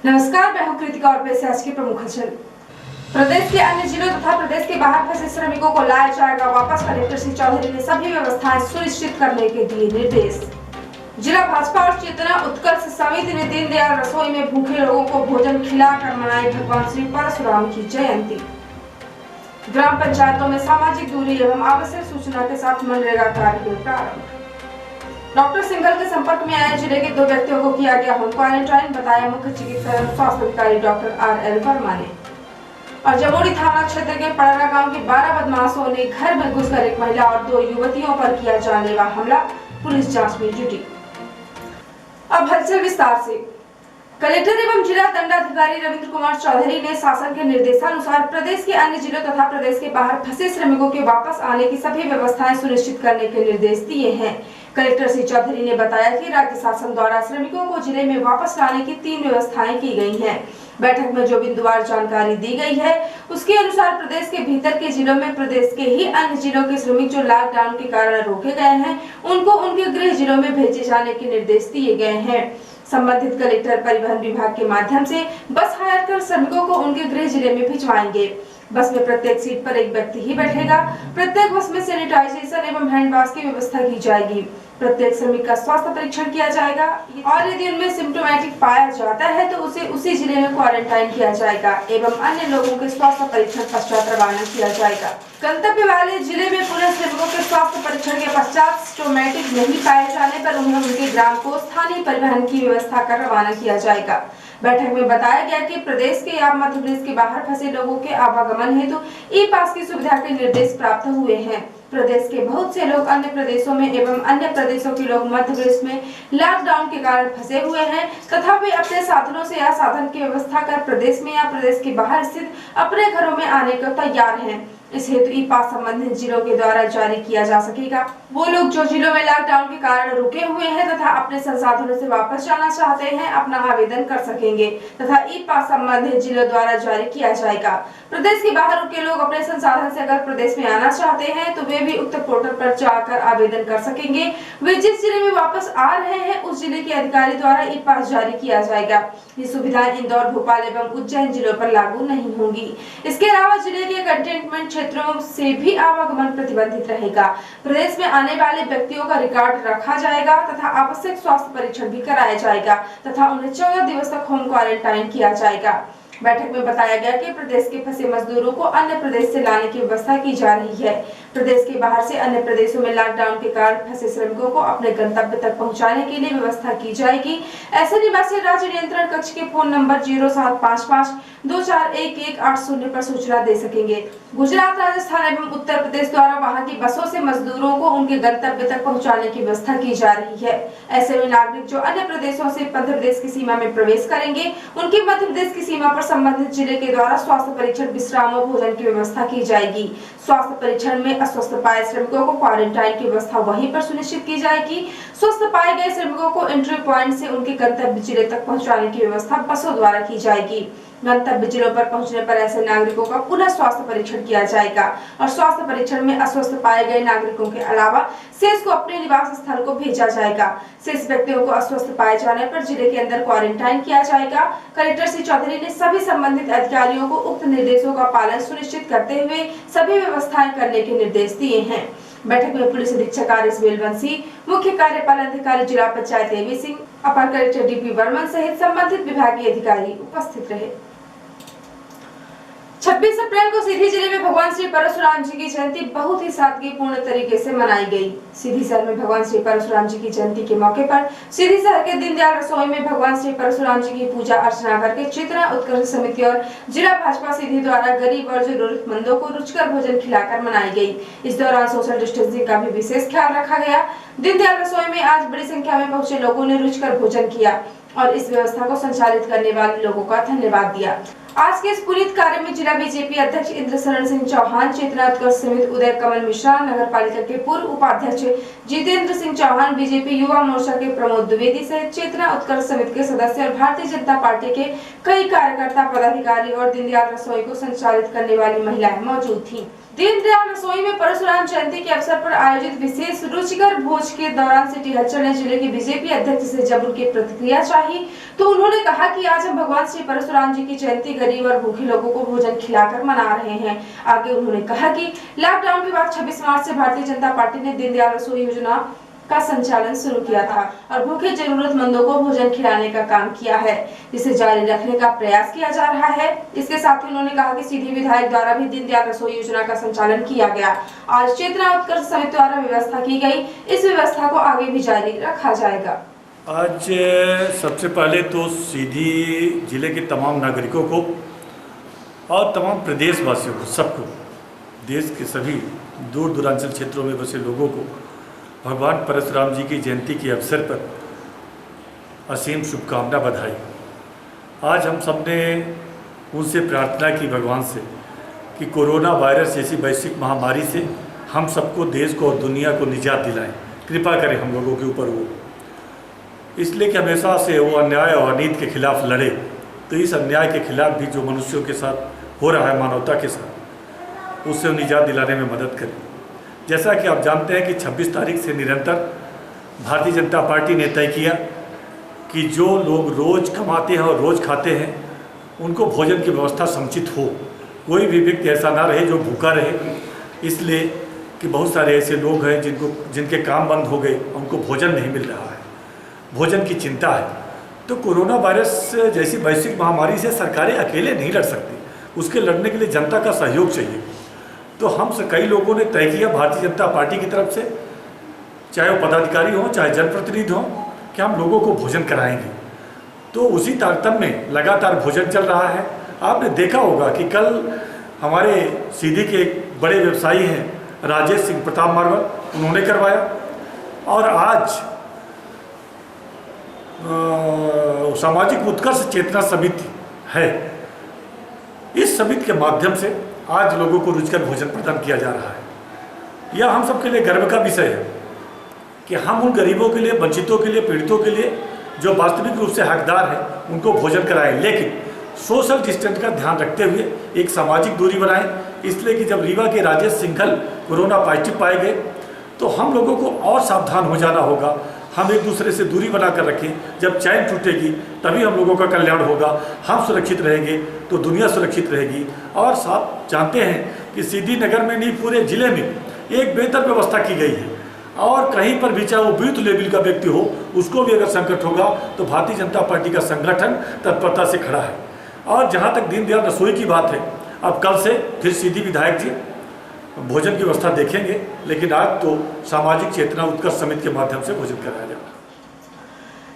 नमस्कार, मैं हूं कृतिका और पेश है आज की प्रमुख खबर। प्रदेश के अन्य जिलों तथा प्रदेश के बाहर फंसे श्रमिकों को लाया जाएगा वापस। कलेक्टर श्री चौधरी ने सभी व्यवस्थाएं सुनिश्चित करने के दिए निर्देश। जिला भाजपा और चेतना उत्कर्ष समिति ने दीनदयाल रसोई में भूखे लोगों को भोजन खिलाकर मनाई भगवान श्री परशुराम की जयंती। ग्राम पंचायतों में सामाजिक दूरी एवं आवश्यक सूचना के साथ मनरेगा कार्य प्रारंभ। डॉक्टर सिंघल के संपर्क में आए जिले के 2 व्यक्तियों को किया गया होम क्वारंटाइन, बताया मुख्य चिकित्सा एवं स्वास्थ्य अधिकारी डॉक्टर RL वर्मा ने। और जमोड़ी थाना क्षेत्र के पड़रा गांव के 12 बदमाशों ने घर में घुसकर एक महिला और 2 युवतियों पर किया जानलेवा हमला, पुलिस जांच में जुटी। अब हलचल विस्तार से। कलेक्टर एवं जिला दंडाधिकारी रविंद्र कुमार चौधरी ने शासन के निर्देशानुसार प्रदेश के अन्य जिलों तथा प्रदेश के बाहर फंसे श्रमिकों के वापस आने की सभी व्यवस्थाएं सुनिश्चित करने के निर्देश दिए हैं। कलेक्टर श्री चौधरी ने बताया कि राज्य शासन द्वारा श्रमिकों को जिले में वापस लाने की 3 व्यवस्थाएं की गई हैं। बैठक में जो बिंदुवार जानकारी दी गई है उसके अनुसार प्रदेश के भीतर के जिलों में प्रदेश के ही अन्य जिलों के श्रमिक जो लॉकडाउन के कारण रोके गए हैं उनको उनके गृह जिलों में भेजे जाने के निर्देश दिए गए हैं। संबंधित कलेक्टर परिवहन विभाग के माध्यम से बस हायर कर श्रमिकों को उनके गृह जिले में भिजवाएंगे। बस में प्रत्येक सीट पर एक व्यक्ति ही बैठेगा। प्रत्येक बस में सैनिटाइजेशन एवं हैंड वॉश की व्यवस्था की जाएगी। प्रत्येक श्रमिक का स्वास्थ्य परीक्षण किया जाएगा और यदि उनमें सिम्टोमेटिक पाया जाता है तो उसे उसी जिले में क्वारंटाइन किया जाएगा एवं अन्य लोगों के स्वास्थ्य परीक्षण पश्चात रवाना किया जाएगा। गंतव्य वाले जिले में पूरे श्रमिकों के स्वास्थ्य परीक्षण के पश्चात सिम्टोमेटिक नहीं पाए जाने पर उन्हें उनके ग्राम को स्थानीय परिवहन की व्यवस्था कर रवाना किया जाएगा। बैठक में बताया गया कि प्रदेश के या मध्य प्रदेश के बाहर फंसे लोगों के आवागमन हेतु ई-पास की सुविधा के निर्देश प्राप्त हुए हैं। प्रदेश के बहुत से लोग अन्य प्रदेशों में एवं अन्य प्रदेशों के लोग मध्य प्रदेश में लॉकडाउन के कारण फंसे हुए हैं तथा वे अपने साधनों से या साधन की व्यवस्था कर प्रदेश में या प्रदेश के बाहर स्थित अपने घरों में आने को तैयार हैं। इस हेतु ई-पास संबंधित जिलों के द्वारा जारी किया जा सकेगा। वो लोग जो जिलों में लॉकडाउन के कारण रुके हुए हैं तथा अपने संसाधनों से वापस जाना चाहते हैं अपना आवेदन कर सकेंगे तथा ई-पास संबंधित जिलों द्वारा जारी किया जाएगा। प्रदेश के बाहर रुके लोग अपने संसाधन से अगर प्रदेश में आना चाहते हैं तो वे भी उक्त पोर्टल पर जाकर आवेदन कर सकेंगे। वे जिस जिले में वापस आ रहे हैं उस जिले के अधिकारी द्वारा ई-पास जारी किया जाएगा। ये सुविधाएं इंदौर, भोपाल एवं उज्जैन जिलों पर लागू नहीं होंगी। इसके अलावा जिले के कंटेनमेंट क्षेत्रों से भी आवागमन प्रतिबंधित रहेगा। प्रदेश में आने वाले व्यक्तियों का रिकॉर्ड रखा जाएगा तथा आवश्यक स्वास्थ्य परीक्षण भी कराया जाएगा तथा उन्हें 14 दिवस तक होम क्वारंटाइन किया जाएगा। बैठक में बताया गया कि प्रदेश के फंसे मजदूरों को अन्य प्रदेश से लाने की व्यवस्था की जा रही है। प्रदेश के बाहर से अन्य प्रदेशों में लॉकडाउन के कारण फंसे श्रमिकों को अपने गंतव्य तक पहुंचाने के लिए व्यवस्था की जाएगी। ऐसे निवासी राज्य नियंत्रण कक्ष के फोन नंबर 0755 241180 पर सूचना दे सकेंगे। गुजरात, राजस्थान एवं उत्तर प्रदेश द्वारा वहां की बसों से मजदूरों को उनके गंतव्य तक पहुंचाने की व्यवस्था की जा रही है। ऐसे में नागरिक जो अन्य प्रदेशों से मध्य प्रदेश की सीमा में प्रवेश करेंगे उनकी मध्य प्रदेश की सीमा पर संबंधित जिले के द्वारा स्वास्थ्य परीक्षण, विश्राम और भोजन की व्यवस्था की जाएगी। स्वास्थ्य परीक्षण में अस्वस्थ पाए श्रमिकों को क्वारंटाइन की व्यवस्था वहीं पर सुनिश्चित की जाएगी। स्वस्थ पाए गए श्रमिकों को एंट्री पॉइंट से उनके गंतव्य जिले तक पहुंचाने की व्यवस्था बसों द्वारा की जाएगी। गंतव्य जिलों पर पहुंचने पर ऐसे नागरिकों का पुनः स्वास्थ्य परीक्षण किया जाएगा और स्वास्थ्य परीक्षण में अस्वस्थ पाए गए नागरिकों के अलावा शेष को अपने निवास स्थल को भेजा जाएगा। शेष व्यक्तियों को अस्वस्थ पाए जाने पर जिले के अंदर क्वारंटाइन किया जाएगा। कलेक्टर श्री चौधरी ने सभी संबंधित अधिकारियों को उक्त निर्देशों का पालन सुनिश्चित करते हुए सभी व्यवस्थाएं करने के निर्देश दिए हैं। बैठक में पुलिस अधीक्षक RS वेलवंशी, मुख्य कार्यपालन अधिकारी जिला पंचायत AB सिंह, अपर कलेक्टर DP वर्मन सहित संबंधित विभागीय अधिकारी उपस्थित रहे। 26 अप्रैल को सीधी जिले में भगवान श्री परशुराम जी की जयंती बहुत ही सादगीपूर्ण तरीके से मनाई गई। सीधी शहर में भगवान श्री परशुराम जी की जयंती के मौके पर सीधी शहर के दीनदयाल रसोई में भगवान श्री परशुराम जी की पूजा अर्चना करके चेतना उत्कर्ष समिति और जिला भाजपा सीधी द्वारा गरीब और जरूरतमंदों को रुचिकर भोजन खिलाकर मनाई गई। इस दौरान सोशल डिस्टेंसिंग का भी विशेष ख्याल रखा गया। दीनदयाल रसोई में आज बड़ी संख्या में पहुंचे लोगों ने रुचिकर भोजन किया और इस व्यवस्था को संचालित करने वाले लोगों का धन्यवाद दिया। आज के इस पुनीत कार्य में जिला बीजेपी अध्यक्ष इंद्रशरण सिंह चौहान, चेतना उत्कर्ष समिति उदय कमल मिश्रा, नगर पालिका के पूर्व उपाध्यक्ष जितेंद्र सिंह चौहान, बीजेपी युवा मोर्चा के प्रमोद द्विवेदी सहित चेतना उत्कर्ष समिति के सदस्य और भारतीय जनता पार्टी के कई कार्यकर्ता, पदाधिकारी और दीनदयाल रसोई को संचालित करने वाली महिलाएं मौजूद थीं। दीनदयाल रसोई में परशुराम जयंती के अवसर पर आयोजित विशेष रुचिकर भोज के दौरान सिटी हलचल ने जिले के बीजेपी अध्यक्ष से जब उनकी प्रतिक्रिया चाही तो उन्होंने कहा कि आज हम भगवान श्री परशुराम जी की जयंती गरीब और भूखे लोगों को भोजन खिलाकर मना रहे हैं। आगे उन्होंने कहा कि लॉकडाउन के बाद 26 मार्च से भारतीय जनता पार्टी ने दीनदयाल रसोई योजना का संचालन शुरू किया था और भूखे जरूरतमंदों को भोजन खिलाने का काम किया है, जिसे जारी रखने का प्रयास किया जा रहा है। इसके साथ ही उन्होंने कहा कि सीधी विधायक द्वारा भी दीनदयाल रसोई योजना का संचालन किया गया। आज चेतना उत्कर्ष समिति द्वारा व्यवस्था की गई, इस व्यवस्था को आगे भी जारी रखा जाएगा। आज सबसे पहले तो सीधी जिले के तमाम नागरिकों को और तमाम प्रदेशवासियों को, सबको, देश के सभी दूर दूरांचल क्षेत्रों में बसे लोगों को भगवान परशुराम जी की जयंती के अवसर पर असीम शुभकामना, बधाई। आज हम सब ने उनसे प्रार्थना की भगवान से कि कोरोना वायरस जैसी वैश्विक महामारी से हम सबको, देश को और दुनिया को निजात दिलाएं, कृपा करें हम लोगों के ऊपर वो, इसलिए कि हमेशा से वो अन्याय और अनीति के खिलाफ लड़े। तो इस अन्याय के खिलाफ भी जो मनुष्यों के साथ हो रहा है, मानवता के साथ, उससे निजात दिलाने में मदद करें। जैसा कि आप जानते हैं कि 26 तारीख से निरंतर भारतीय जनता पार्टी ने तय किया कि जो लोग रोज़ कमाते हैं और रोज़ खाते हैं उनको भोजन की व्यवस्था समुचित हो, कोई भी व्यक्ति ऐसा ना रहे जो भूखा रहे। इसलिए कि बहुत सारे ऐसे लोग हैं जिनके काम बंद हो गए, उनको भोजन नहीं मिल रहा है, भोजन की चिंता है। तो कोरोना वायरस जैसी वैश्विक महामारी से सरकारें अकेले नहीं लड़ सकती, उसके लड़ने के लिए जनता का सहयोग चाहिए। तो हम से कई लोगों ने तय किया भारतीय जनता पार्टी की तरफ से, चाहे वो पदाधिकारी हों चाहे जनप्रतिनिधि हों, कि हम लोगों को भोजन कराएंगे। तो उसी तारतम्य में लगातार भोजन चल रहा है। आपने देखा होगा कि कल हमारे सीधी के एक बड़े व्यवसायी हैं राजेश सिंह प्रताप मारवल, उन्होंने करवाया। और आज सामाजिक उत्कर्ष चेतना समिति है, इस समिति के माध्यम से आज लोगों को रुचिकर भोजन प्रदान किया जा रहा है। यह हम सबके लिए गर्व का विषय है कि हम उन गरीबों के लिए, वंचितों के लिए, पीड़ितों के लिए जो वास्तविक रूप से हकदार हैं उनको भोजन कराएं, लेकिन सोशल डिस्टेंस का ध्यान रखते हुए एक सामाजिक दूरी बनाएं। इसलिए कि जब रीवा के राजेश सिंघल कोरोना पॉजिटिव पाए गए तो हम लोगों को और सावधान हो जाना होगा। हम एक दूसरे से दूरी बनाकर रखें। जब चैन टूटेगी तभी हम लोगों का कल्याण होगा। हम सुरक्षित रहेंगे तो दुनिया सुरक्षित रहेगी। और साथ जानते हैं कि सीधी नगर में नहीं, पूरे जिले में एक बेहतर व्यवस्था की गई है। और कहीं पर भी, चाहे वो बूथ लेवल का व्यक्ति हो, उसको भी अगर संकट होगा तो भारतीय जनता पार्टी का संगठन तत्परता से खड़ा है। और जहाँ तक दीनदयाल रसोई की बात है, अब कल से फिर सीधी विधायक जी भोजन की व्यवस्था देखेंगे, लेकिन आज तो सामाजिक चेतना उत्कर्ष समिति के माध्यम से भोजन कराया जाएगा।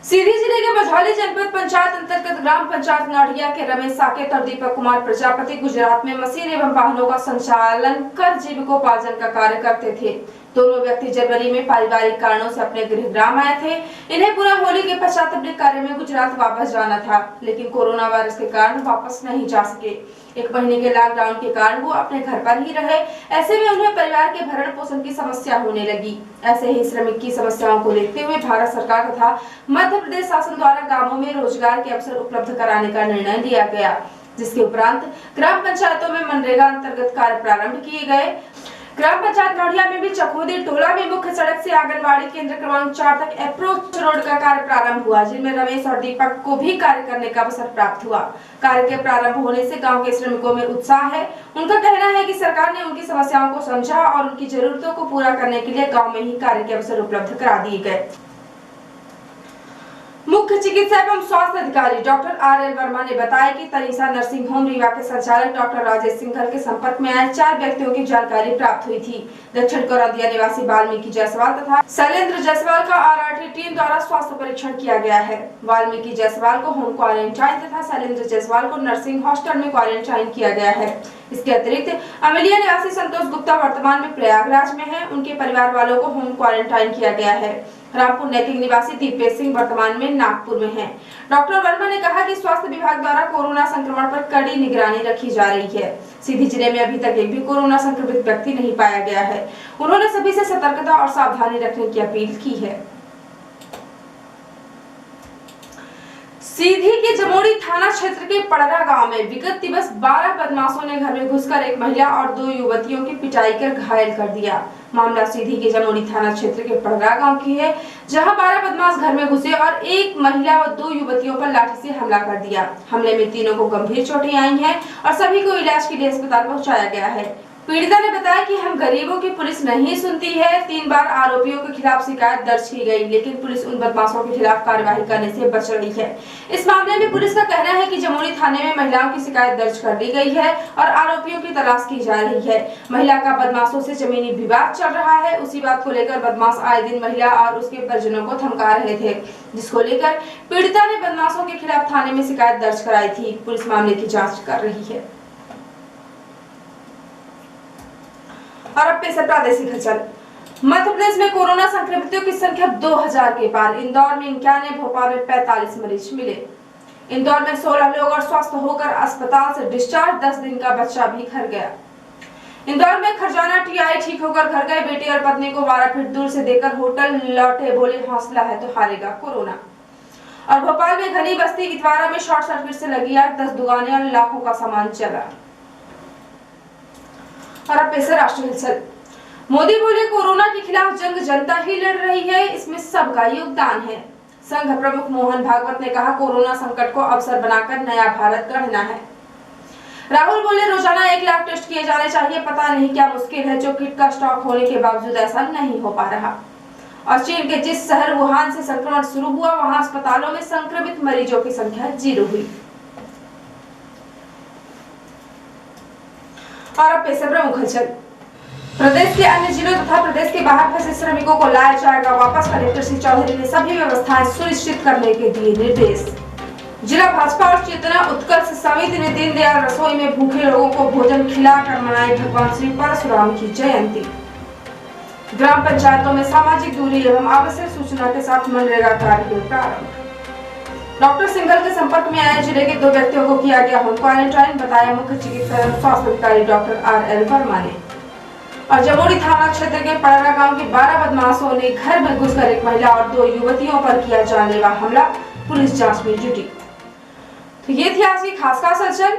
सीधी जिले के बझौली जनपद पंचायत अंतर्गत ग्राम पंचायत नाढ़िया के रमेश साकेत और दीपक कुमार प्रजापति गुजरात में मशीन एवं वाहनों का संचालन कर जीविकोपार्जन का कार्य करते थे। दोनों व्यक्ति जनवरी में पारिवारिक कारणों से अपने गृह ग्राम आए थे। इन्हें पुनः होली के पश्चात अपने कार्य में गुजरात वापस जाना था, लेकिन कोरोना वायरस के कारण वापस नहीं जा सके। 1 महीने के लॉकडाउन के कारण वो अपने घर पर ही रहे। ऐसे में उन्हें परिवार के भरण पोषण की समस्या होने लगी। ऐसे ही श्रमिक की समस्याओं को देखते हुए भारत सरकार तथा मध्य प्रदेश शासन द्वारा गाँवों में रोजगार के अवसर उपलब्ध कराने का निर्णय लिया गया, जिसके उपरांत ग्राम पंचायतों में मनरेगा अंतर्गत कार्य प्रारंभ किए गए। ग्राम पंचायत नाढ़िया में भी चकोदी टोला में मुख्य सड़क से आंगनबाड़ी केंद्र क्रमांक 4 तक अप्रोच रोड का कार्य प्रारंभ हुआ, जिनमें रमेश और दीपक को भी कार्य करने का अवसर प्राप्त हुआ। कार्य के प्रारंभ होने से गांव के श्रमिकों में उत्साह है। उनका कहना है कि सरकार ने उनकी समस्याओं को समझा और उनकी जरूरतों को पूरा करने के लिए गाँव में ही कार्य के अवसर उपलब्ध करा दिए गए। मुख्य चिकित्सा एवं स्वास्थ्य अधिकारी डॉक्टर RL वर्मा ने बताया कि तनीषा नर्सिंग होम रीवा के संचालक डॉक्टर राजेश सिंघल के संपर्क में आए 4 व्यक्तियों की जानकारी प्राप्त हुई थी। दक्षिण करौदिया निवासी वाल्मीकि जायसवाल तथा शैलेंद्र जायसवाल का RRT टीम द्वारा स्वास्थ्य परीक्षण किया गया है। वाल्मीकि जायसवाल को होम क्वारंटाइन तथा शैलेंद्र जायसवाल को नर्सिंग हॉस्टल में क्वारंटाइन किया गया है। इसके अतिरिक्त अमेलिया निवासी संतोष गुप्ता वर्तमान में प्रयागराज में है, उनके परिवार वालों को होम क्वारंटाइन किया गया है। रामपुर नैतिक निवासी दीपेश सिंह वर्तमान में नागपुर में हैं। डॉक्टर वर्मा ने कहा कि स्वास्थ्य विभाग द्वारा कोरोना संक्रमण पर कड़ी निगरानी रखी जा रही है। सीधी जिले में अभी तक एक भी कोरोना संक्रमित व्यक्ति नहीं पाया गया है। उन्होंने सभी से सतर्कता और सावधानी रखने की अपील की है। सीधी के जमोड़ी थाना क्षेत्र के पड़रा गांव में विगत दिवस 12 बदमाशों ने घर में घुसकर एक महिला और 2 युवतियों की पिटाई कर घायल कर दिया। मामला सीधी के जमोड़ी थाना क्षेत्र के पड़रा गांव की है, जहां 12 बदमाश घर में घुसे और एक महिला और 2 युवतियों पर लाठी से हमला कर दिया। हमले में तीनों को गंभीर चोटें आई हैं और सभी को इलाज के लिए अस्पताल पहुंचाया गया है। पीड़िता ने बताया कि हम गरीबों की पुलिस नहीं सुनती है। 3 बार आरोपियों के खिलाफ शिकायत दर्ज की गई, लेकिन पुलिस उन बदमाशों के खिलाफ कार्रवाई करने से बच रही है। इस मामले में पुलिस का कहना है कि जमोड़ी थाने में महिलाओं की शिकायत दर्ज कर दी गई है और आरोपियों की तलाश की जा रही है। महिला का बदमाशों से जमीनी विवाद चल रहा है। उसी बात को लेकर बदमाश आए दिन महिला और उसके परिजनों को धमका रहे थे, जिसको लेकर पीड़िता ने बदमाशों के खिलाफ थाने में शिकायत दर्ज कराई थी। पुलिस मामले की जाँच कर रही है। और अब पेश है प्रादेशिक हलचल। मध्य प्रदेश में कोरोना संक्रमितों की संख्या 2000 के पार। इंदौर में 91, भोपाल में 45 मरीज मिले। इंदौर में 16 लोग और स्वस्थ होकर अस्पताल से डिस्चार्ज। 10 दिन का बच्चा भी घर गया। इंदौर में खरजाना टीआई ठीक होकर घर गए। बेटी और पत्नी को 12 फीट दूर से देकर होटल लौटे, बोले हौसला है तो हारेगा कोरोना। और भोपाल में घनी बस्ती इतवारा में शॉर्ट सर्किट से लगी आग। 10 दुकानें और लाखों का सामान जला। और अब पेश है राष्ट्रीय हलचल। मोदी बोले कोरोना के खिलाफ जंग जनता ही लड़ रही है, इसमें सबका योगदान है। संघ प्रमुख मोहन भागवत ने कहा कोरोना संकट को अवसर बनाकर नया भारत गढ़ना है। राहुल बोले रोजाना 1 लाख टेस्ट किए जाने चाहिए। पता नहीं क्या मुश्किल है जो किट का स्टॉक होने के बावजूद ऐसा नहीं हो पा रहा। और चीन के जिस शहर वुहान से संक्रमण शुरू हुआ, वहां अस्पतालों में संक्रमित मरीजों की संख्या 0 हुई। और अब पेश है प्रमुख हलचल। प्रदेश के अन्य जिलों तथा प्रदेश के बाहर फंसे श्रमिकों को लाया जाएगा वापस। कलेक्टर श्री चौधरी ने सभी व्यवस्थाएं सुनिश्चित करने के दिए निर्देश। जिला भाजपा और चेतना उत्कर्ष समिति ने दीनदयाल रसोई में भूखे लोगों को भोजन खिलाकर मनाई भगवान श्री परशुराम की जयंती। ग्राम पंचायतों में सामाजिक दूरी एवं आवश्यक सूचना के साथ मनरेगा कार्य प्रारंभ। डॉक्टर सिंघल के संपर्क में आए जिले के 2 व्यक्तियों को किया गया होम क्वारंटाइन, बताया मुख्य चिकित्सा एवं स्वास्थ्य अधिकारी डॉक्टर RL वर्मा ने। और जमोड़ी थाना क्षेत्र के पड़रा गांव के 12 बदमाशों ने घर में घुसकर एक महिला और 2 युवतियों पर किया जानलेवा हमला। पुलिस जांच में जुटी। तो ये थी आज की खास हलचल।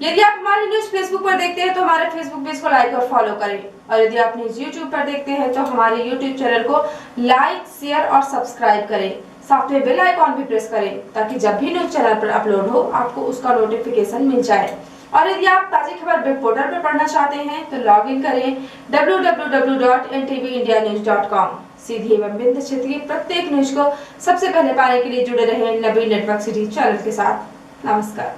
यदि आप हमारी न्यूज फेसबुक पर देखते हैं तो हमारे फेसबुक पेज को लाइक और फॉलो करें, और यदि आप न्यूज यूट्यूब पर देखते हैं तो हमारे यूट्यूब चैनल को लाइक, शेयर और सब्सक्राइब करें। साथ में बेल आइकॉन भी प्रेस करें ताकि जब भी न्यूज चैनल पर अपलोड हो आपको उसका नोटिफिकेशन मिल जाए। और यदि आप ताजी खबर वेब पोर्टल पर पढ़ना चाहते हैं तो लॉग इन करें www.ntvIndianews.com। सीधी एवं विंध्य क्षेत्र की प्रत्येक न्यूज को सबसे पहले पाने के लिए जुड़े रहें नवीन नेटवर्क सिटी चैनल के साथ। नमस्कार।